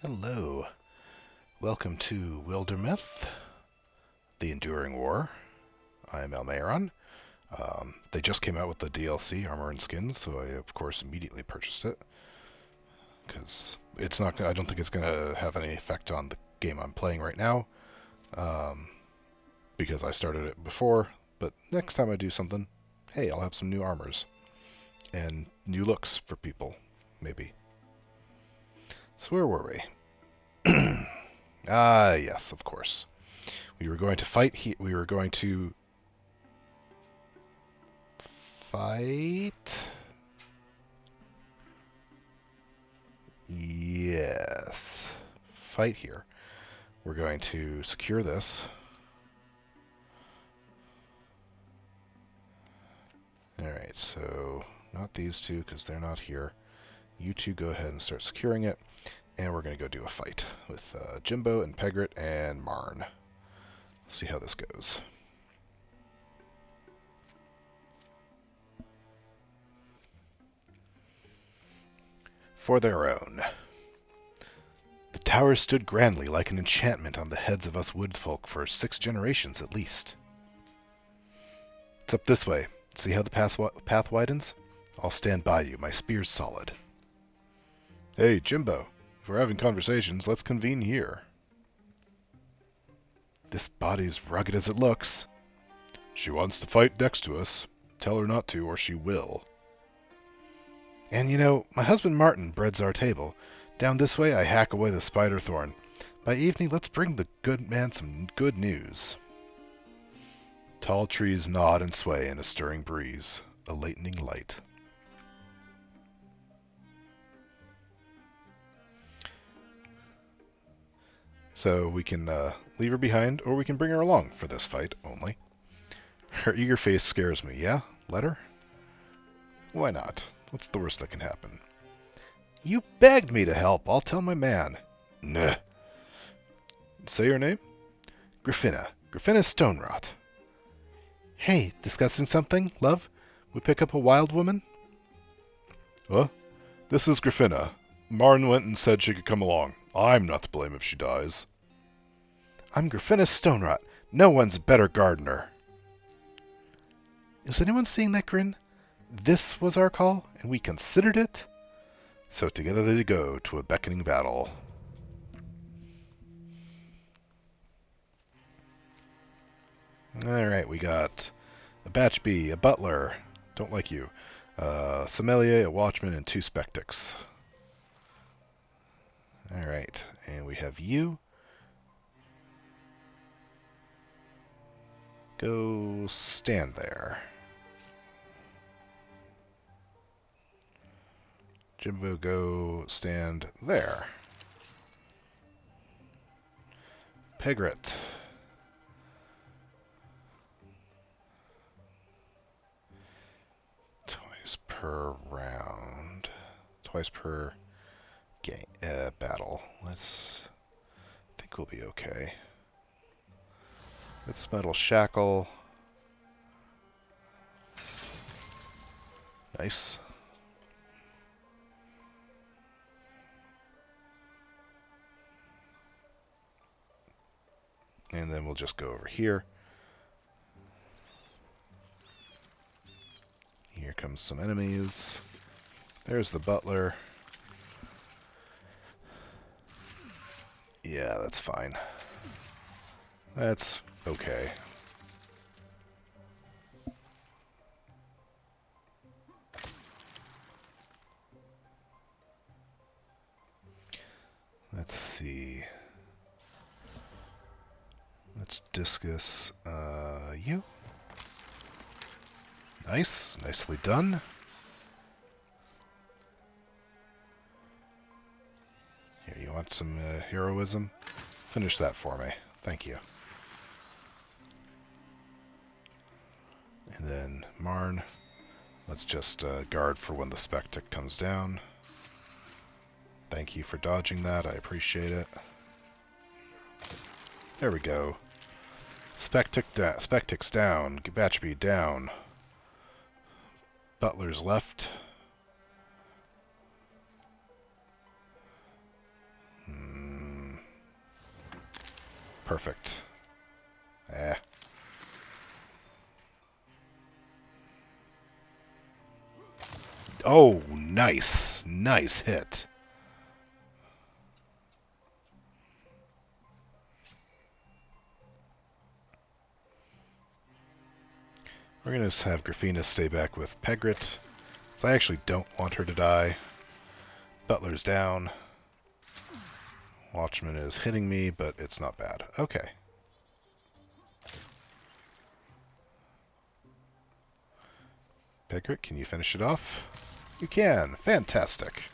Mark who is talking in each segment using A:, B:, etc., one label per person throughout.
A: Hello. Welcome to Wildermyth, The Enduring War. I'm Elmaron. They just came out with the DLC, Armor and Skins, so I, of course, immediately purchased it. Because it's not. I don't think it's going to have any effect on the game I'm playing right now. Because I started it before, but next time I do something, hey, I'll have some new armors. And new looks for people, maybe. So where were we? Yes, of course. We were going to fight. We were going to fight. Yes, fight here. We're going to secure this. Alright, so not these two because they're not here. You two go ahead and start securing it. And we're going to go do a fight with Jimbo and Pegrit and Marn. See how this goes. For their own. The tower stood grandly like an enchantment on the heads of us woodfolk for 6 generations at least. It's up this way. See how the path widens? I'll stand by you. My spear's solid. Hey, Jimbo. If we're having conversations, let's convene here. This body's rugged as it looks. She wants to fight next to us. Tell her not to, or she will. And you know, my husband Martin breads our table. Down this way, I hack away the spider thorn. By evening, let's bring the good man some good news. Tall trees nod and sway in a stirring breeze, a lightening light. So we can leave her behind, or we can bring her along for this fight only. Her eager face scares me, yeah? Let her? Why not? What's the worst that can happen? You begged me to help. I'll tell my man. Nah. Say your name? Griffina. Griffina Stonerot. Hey, discussing something, love? We pick up a wild woman? Huh? This is Griffina. Marn went and said she could come along. I'm not to blame if she dies. I'm Griffina Stonerot. No one's a better gardener. Is anyone seeing that grin? This was our call, and we considered it? So together they go to a beckoning battle. Alright, we got a Batch B, a Butler, don't like you, a Sommelier, a Watchman, and 2 Spectics. Alright, and we have you. Go stand there. Jimbo, go stand there. Pegrit. Twice per round. Twice per game, battle. I think we'll be okay. It's Metal Shackle. Nice. And then we'll just go over here. Here comes some enemies. There's the Butler. Yeah, that's fine. That's okay. Let's see. Let's discus you. Nice. Nicely done. Here, you want some heroism? Finish that for me. Thank you. And then Marn. Let's just guard for when the Spectic comes down. Thank you for dodging that. I appreciate it. There we go. Spectic's down. Batchby down. Butler's left. Perfect. Eh. Oh, nice. Nice hit. We're going to have Grafina stay back with Pegrit. So I actually don't want her to die. Butler's down. Watchman is hitting me, but it's not bad. Okay. Pegrit, can you finish it off? You can. Fantastic.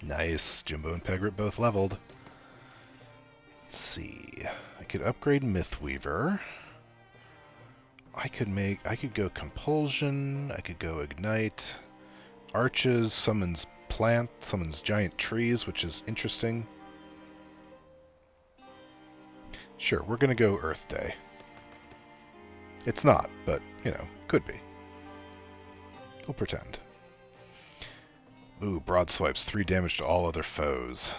A: Nice. Jimbo and Pegrit both leveled. Let's see. I could upgrade Mythweaver. I could go Compulsion. I could go Ignite. Arches summons giant trees, which is interesting. Sure, we're gonna go Earth Day. It's not, but, you know, could be. We'll pretend. Ooh, broad swipes, 3 damage to all other foes.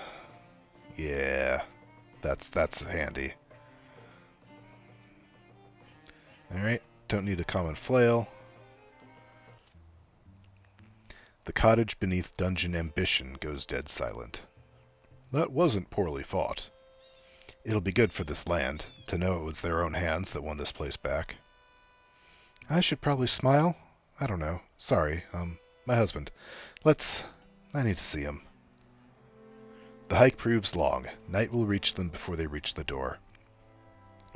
A: Yeah, that's handy. Alright, don't need a common flail. The cottage beneath Dungeon Ambition goes dead silent. That wasn't poorly fought. It'll be good for this land, to know it was their own hands that won this place back. I should probably smile? I don't know. Sorry, my husband. I need to see him. The hike proves long. Night will reach them before they reach the door.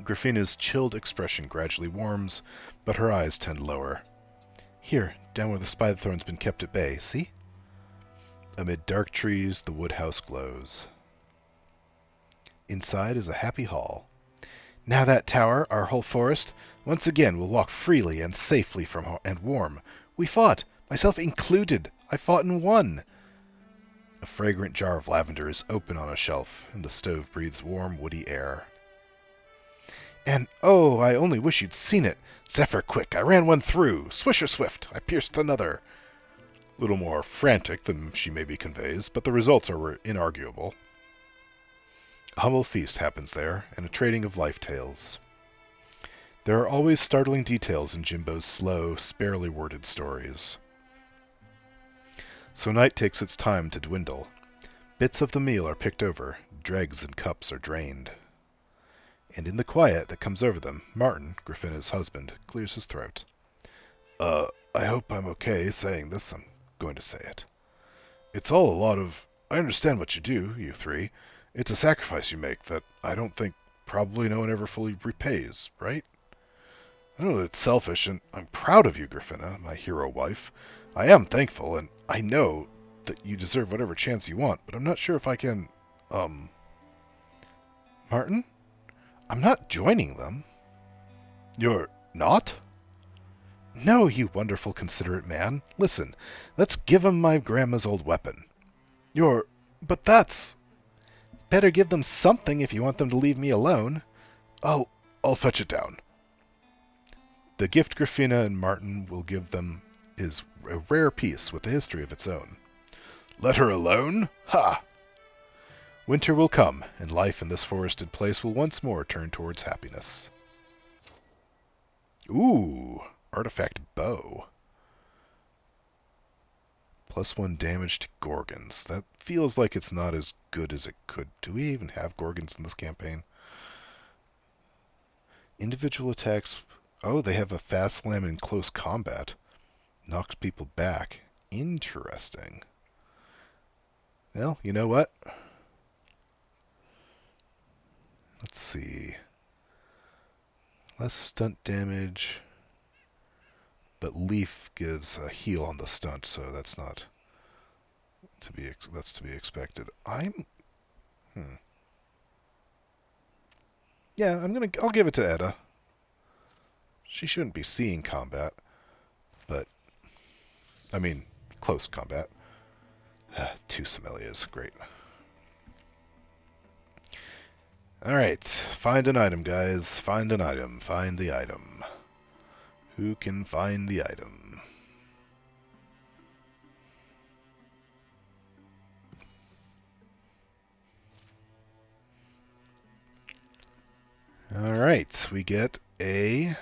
A: Grafina's chilled expression gradually warms, but her eyes tend lower. Here, down where the Spythorn's been kept at bay, see? Amid dark trees, the wood house glows. Inside is a happy hall. Now that tower, our whole forest, once again will walk freely and safely and warm. We fought, myself included. I fought and won. A fragrant jar of lavender is open on a shelf, and the stove breathes warm, woody air. And, oh, I only wish you'd seen it. Zephyr quick, I ran one through. Swisher swift, I pierced another. Little more frantic than she maybe conveys, but the results are inarguable. A humble feast happens there, and a trading of life tales. There are always startling details in Jimbo's slow, sparely worded stories. So night takes its time to dwindle. Bits of the meal are picked over, dregs and cups are drained. And in the quiet that comes over them, Martin, Grafina's husband, clears his throat. I hope I'm okay saying this. I'm going to say it. It's all a lot of... I understand what you do, you three. It's a sacrifice you make that I don't think probably no one ever fully repays, right? I know that it's selfish, and I'm proud of you, Grafina, my hero wife. I am thankful, and I know that you deserve whatever chance you want, but I'm not sure if I can... Martin? I'm not joining them. You're not? No, you wonderful, considerate man. Listen, let's give 'em my grandma's old weapon. But that's... Better give them something if you want them to leave me alone. Oh, I'll fetch it down. The gift Grafina and Martin will give them is a rare piece with a history of its own. Let her alone? Ha! Winter will come, and life in this forested place will once more turn towards happiness. Ooh, artifact bow. +1 damage to Gorgons. That feels like it's not as good as it could. Do we even have Gorgons in this campaign? Individual attacks... Oh, they have a fast slam in close combat. Knocks people back. Interesting. Well, you know what? Let's see. Less stunt damage... But Leaf gives a heal on the stunt, so that's not to be that's to be expected. Yeah, I'll give it to Edda. She shouldn't be seeing combat, but I mean close combat. 2 Semelias, great. All right, find an item, guys. Find an item. Find the item. Who can find the item? Alright, we get a...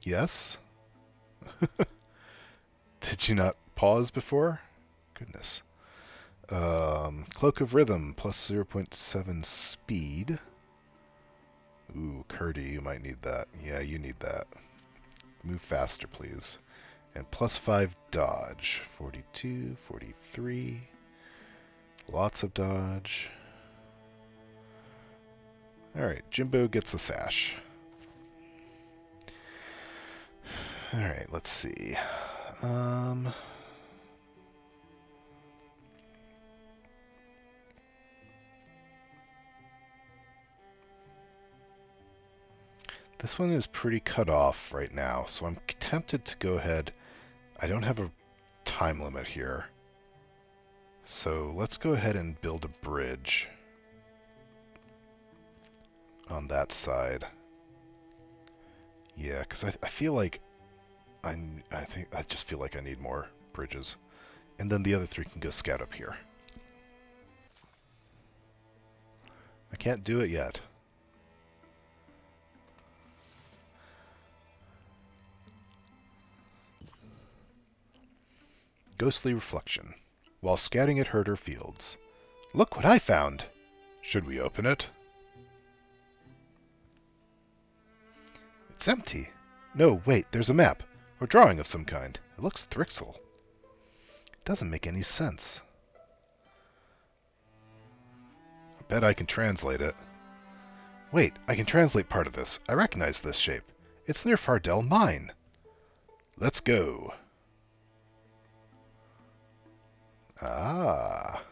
A: Yes? Did you not pause before? Goodness. Cloak of Rhythm, plus 0.7 speed. Ooh, Curdy, you might need that. Yeah, you need that. Move faster, please. And plus 5 dodge. 42, 43. Lots of dodge. Alright, Jimbo gets a sash. Alright, let's see. This one is pretty cut off right now, so I'm tempted to go ahead. I don't have a time limit here. So let's go ahead and build a bridge on that side. Yeah, because I feel like I just feel like I need more bridges. And then the other 3 can go scout up here. I can't do it yet. Ghostly Reflection. While scouting at herder fields. Look what I found! Should we open it? It's empty. No, wait, there's a map. Or drawing of some kind. It looks Thrixel. It doesn't make any sense. I bet I can translate it. Wait, I can translate part of this. I recognize this shape. It's near Fardell Mine. Let's go. Ah.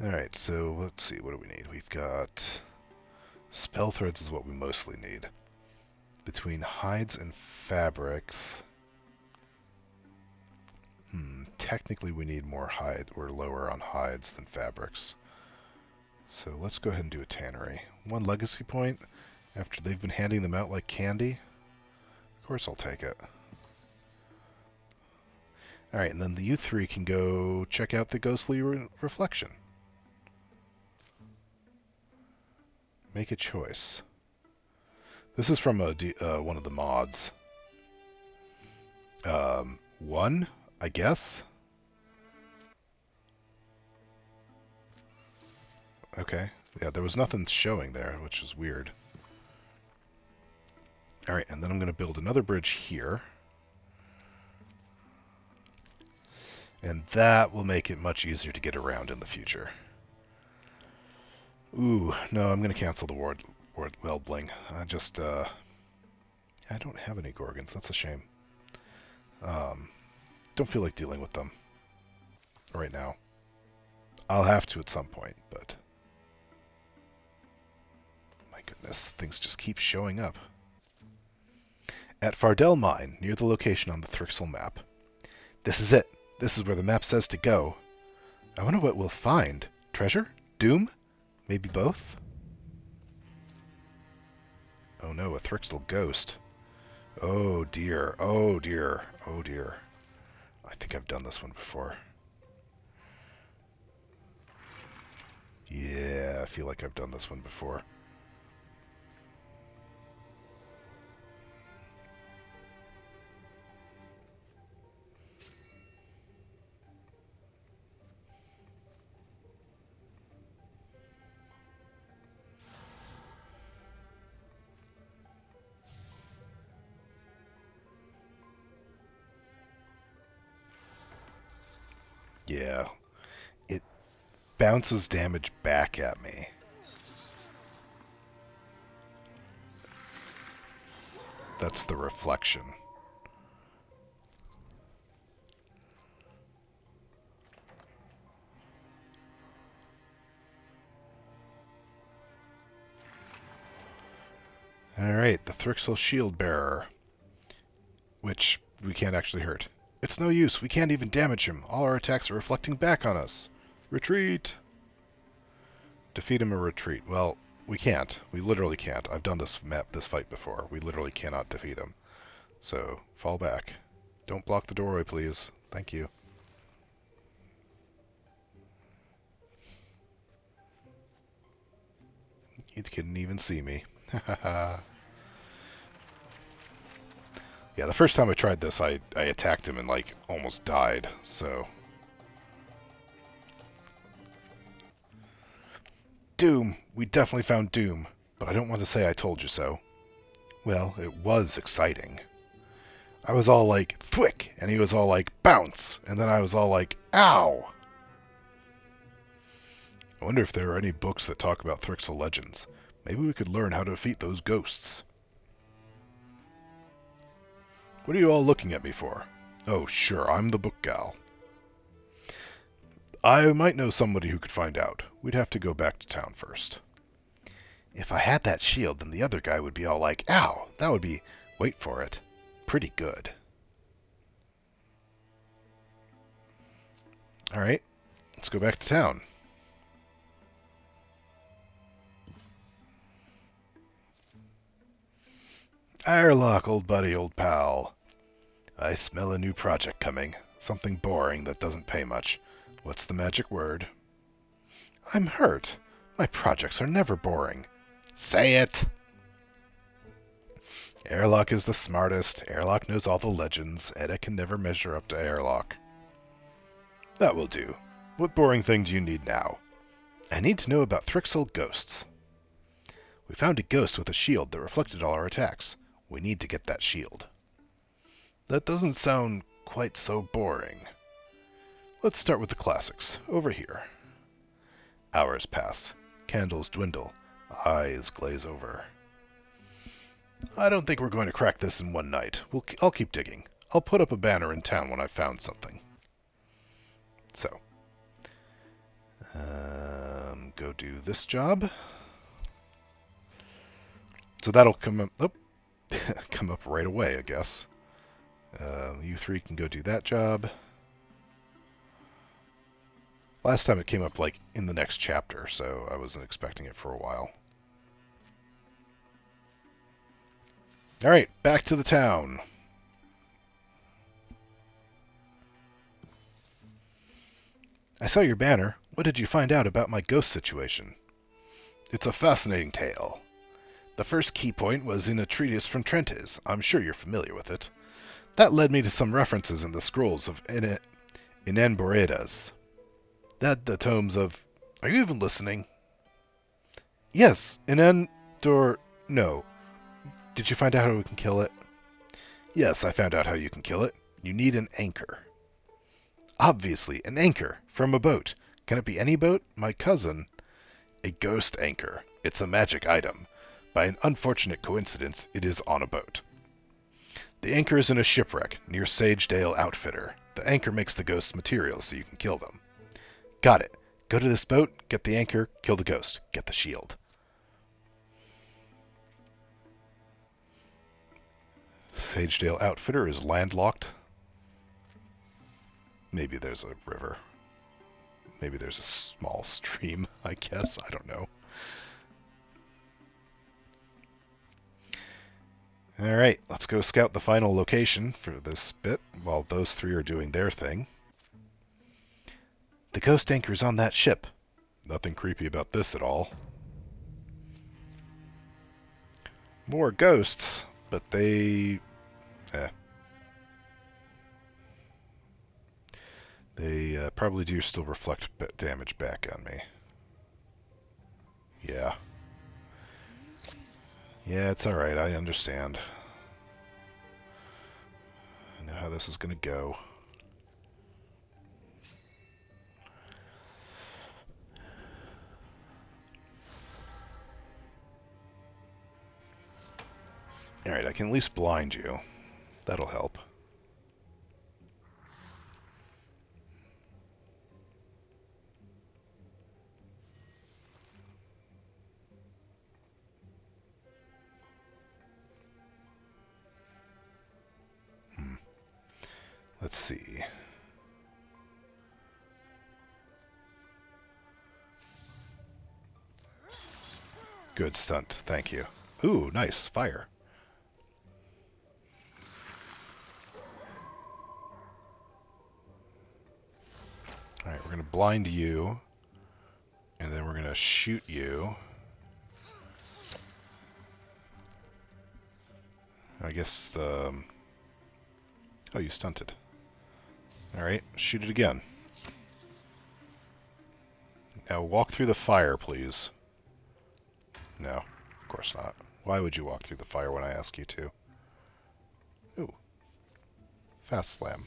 A: Alright, so let's see, what do we need? We've got... Spell threads is what we mostly need. Between hides and fabrics... technically we need more hide. We're lower on hides than fabrics. So let's go ahead and do a tannery. 1 legacy point after they've been handing them out like candy. Of course I'll take it. Alright, and then the U3 can go check out the Ghostly Reflection. Make a choice. This is from one of the mods. 1, I guess? Okay. Yeah, there was nothing showing there, which is weird. Alright, and then I'm going to build another bridge here. And that will make it much easier to get around in the future. Ooh, no, I'm going to cancel the Weldling. I don't have any Gorgons. That's a shame. Don't feel like dealing with them right now. I'll have to at some point, but... My goodness, things just keep showing up. At Fardell Mine, near the location on the Thrixel map. This is it. This is where the map says to go. I wonder what we'll find. Treasure? Doom? Maybe both? Oh no, a Thrixel ghost. Oh dear, oh dear, oh dear. I think I've done this one before. Yeah, I feel like I've done this one before. Yeah, it bounces damage back at me. That's the reflection. Alright, the Thrixel Shield Bearer. Which we can't actually hurt. It's no use, we can't even damage him. All our attacks are reflecting back on us. Retreat! Defeat him or retreat. Well, we can't. We literally can't. I've done this fight before. We literally cannot defeat him. So, fall back. Don't block the doorway, please. Thank you. He couldn't even see me. Yeah, the first time I tried this, I attacked him and, like, almost died, so... Doom! We definitely found Doom, but I don't want to say I told you so. Well, it was exciting. I was all like, thwick, and he was all like, bounce, and then I was all like, ow! I wonder if there are any books that talk about Thrixl legends. Maybe we could learn how to defeat those ghosts. What are you all looking at me for? Oh, sure, I'm the book gal. I might know somebody who could find out. We'd have to go back to town first. If I had that shield, then the other guy would be all like, ow! That would be, wait for it, pretty good. Alright, let's go back to town. Airlock, old buddy, old pal. I smell a new project coming. Something boring that doesn't pay much. What's the magic word? I'm hurt. My projects are never boring. Say it! Airlock is the smartest. Airlock knows all the legends. Edda can never measure up to Airlock. That will do. What boring thing do you need now? I need to know about Thrixl ghosts. We found a ghost with a shield that reflected all our attacks. We need to get that shield. That doesn't sound quite so boring. Let's start with the classics. Over here. Hours pass. Candles dwindle. Eyes glaze over. I don't think we're going to crack this in one night. I'll keep digging. I'll put up a banner in town when I've found something. So. Go do this job. So that'll come up... Oh, come up right away, I guess. You three can go do that job. Last time it came up, like, in the next chapter, so I wasn't expecting it for a while. Alright, back to the town. I saw your banner. What did you find out about my ghost situation? It's a fascinating tale. The first key point was in a treatise from Trentes. I'm sure you're familiar with it. That led me to some references in the scrolls of Inanboredas. That the tomes of... Are you even listening? Yes, Inandor... No. Did you find out how we can kill it? Yes, I found out how you can kill it. You need an anchor. Obviously, an anchor from a boat. Can it be any boat? My cousin... A ghost anchor. It's a magic item. By an unfortunate coincidence, it is on a boat. The anchor is in a shipwreck near Sagedale Outfitter. The anchor makes the ghosts materials so you can kill them. Got it. Go to this boat, get the anchor, kill the ghost, get the shield. Sagedale Outfitter is landlocked. Maybe there's a river. Maybe there's a small stream, I guess. I don't know. Alright, let's go scout the final location for this bit while those three are doing their thing. The ghost anchor is on that ship. Nothing creepy about this at all. More ghosts, but they... They probably do still reflect damage back on me. Yeah. Yeah, it's alright, I understand. I know how this is gonna go. Alright, I can at least blind you. That'll help. Let's see. Good stunt, thank you. Ooh, nice, fire. Alright, we're going to blind you, and then we're going to shoot you. I guess, oh, you stunted. Alright, shoot it again. Now walk through the fire, please. No, of course not. Why would you walk through the fire when I ask you to? Ooh. Fast slam.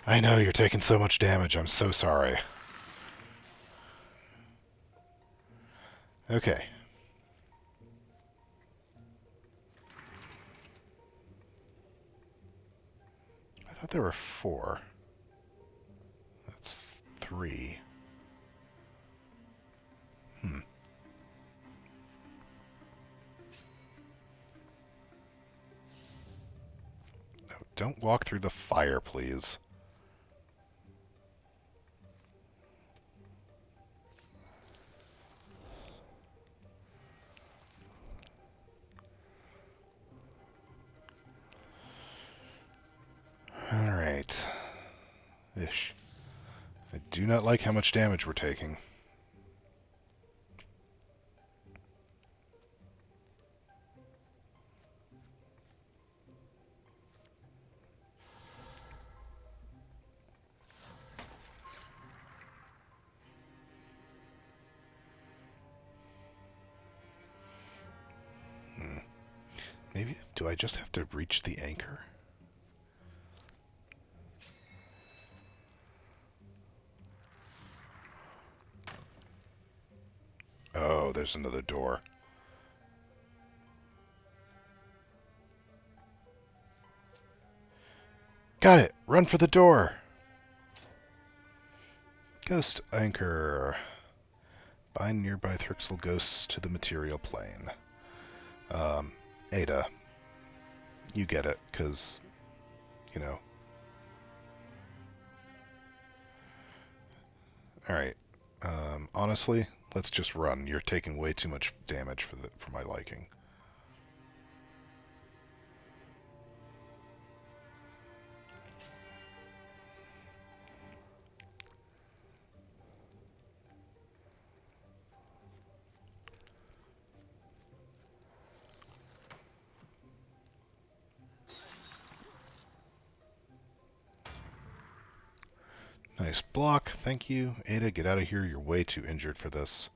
A: I know, you're taking so much damage. I'm so sorry. Okay. I thought there were 4. That's 3. No, don't walk through the fire, please. Alright. Ish. I do not like how much damage we're taking. Maybe, do I just have to reach the anchor? Oh, there's another door. Got it! Run for the door! Ghost anchor. Bind nearby Thrixel ghosts to the material plane. Ada. You get it, because, you know. Alright. Honestly, let's just run. You're taking way too much damage for my liking. Nice block, thank you. Ada, get out of here. You're way too injured for this.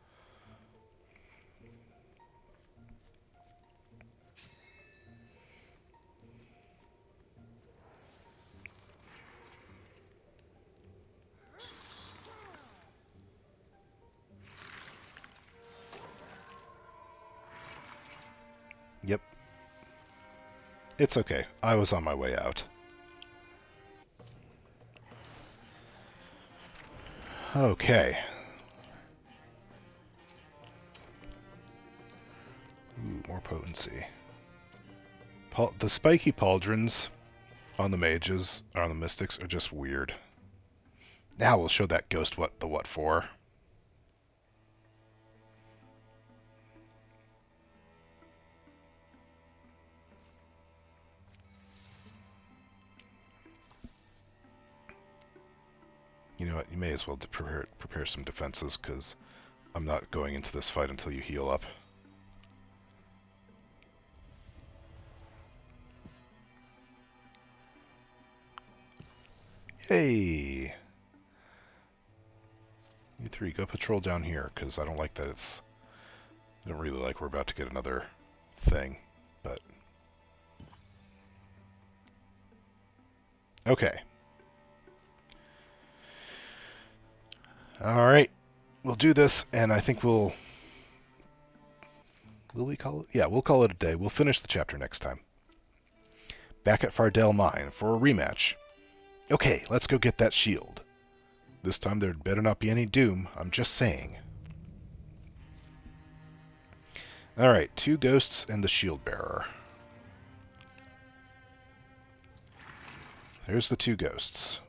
A: Yep. It's okay. I was on my way out. Okay. Ooh, more potency. The spiky pauldrons on the mages, or on the mystics, are just weird. Now we'll show that ghost what for. You know what, you may as well prepare some defenses, because I'm not going into this fight until you heal up. Hey! You three, go patrol down here, because I don't like that it's... I don't really like we're about to get another thing, but... Okay. Alright. We'll do this, and I think we'll... Will we call it? Yeah, we'll call it a day. We'll finish the chapter next time. Back at Fardell Mine for a rematch. Okay, let's go get that shield. This time there'd better not be any doom. I'm just saying. Alright, 2 ghosts and the shield bearer. There's the 2 ghosts.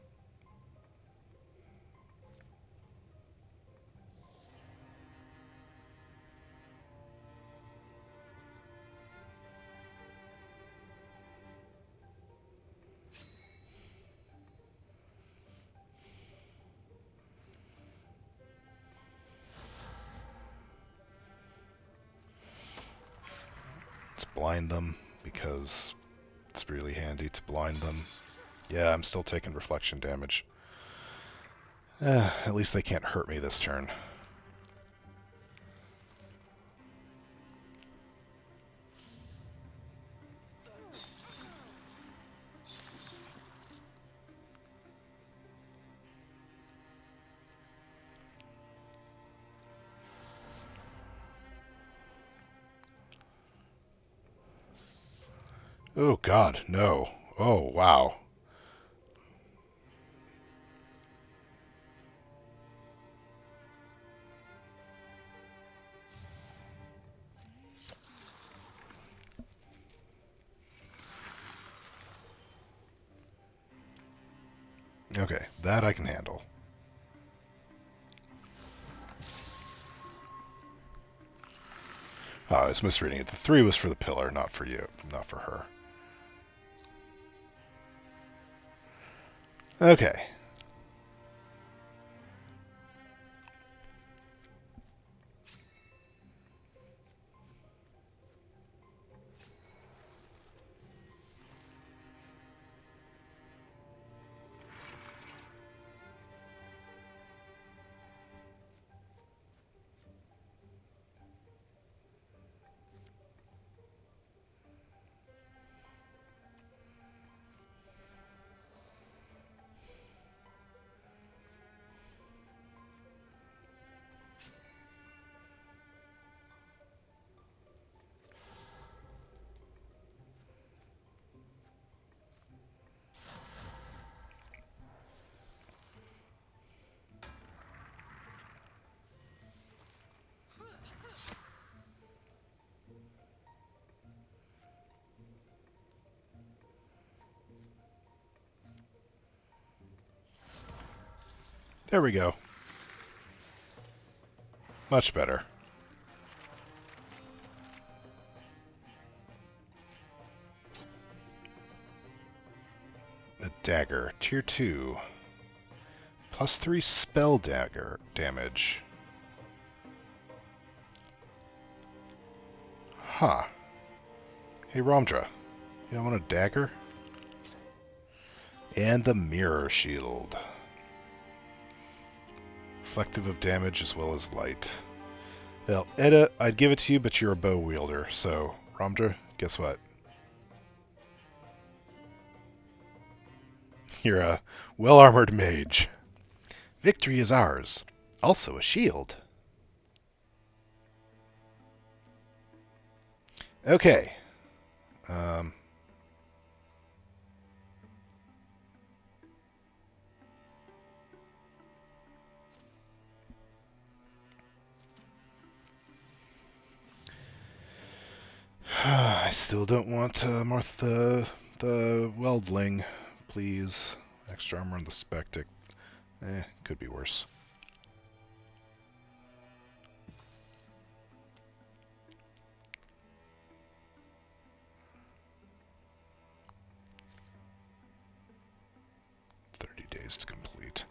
A: Let's blind them. because it's really handy to blind them. Yeah, I'm still taking reflection damage. At least they can't hurt me this turn. Oh god, no. Oh, wow. Okay, that I can handle. Oh, I was misreading it. The 3 was for the pillar, not for you, not for her. Okay. There we go. Much better. A dagger, tier 2. Plus 3 spell dagger damage. Huh. Hey, Ramdra. You want a dagger? And the mirror shield. Reflective of damage as well as light. Well, Edda, I'd give it to you, but you're a bow wielder, so, Ramdra, guess what? You're a well-armored mage. Victory is ours. Also a shield. Okay. I still don't want the Weldling, please. Extra armor on the Spectic. Could be worse. Days to complete.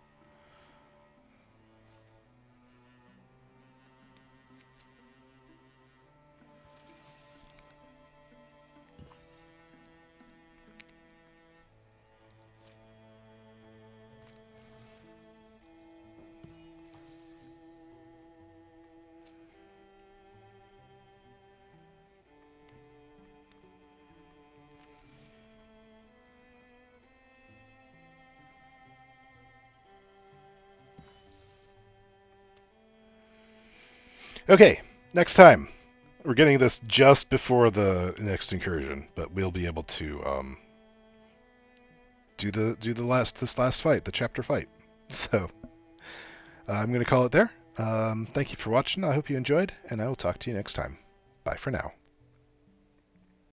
A: Okay, next time. We're getting this just before the next incursion, but we'll be able to do this last fight, the chapter fight. So I'm going to call it there. Thank you for watching. I hope you enjoyed, and I will talk to you next time. Bye for now.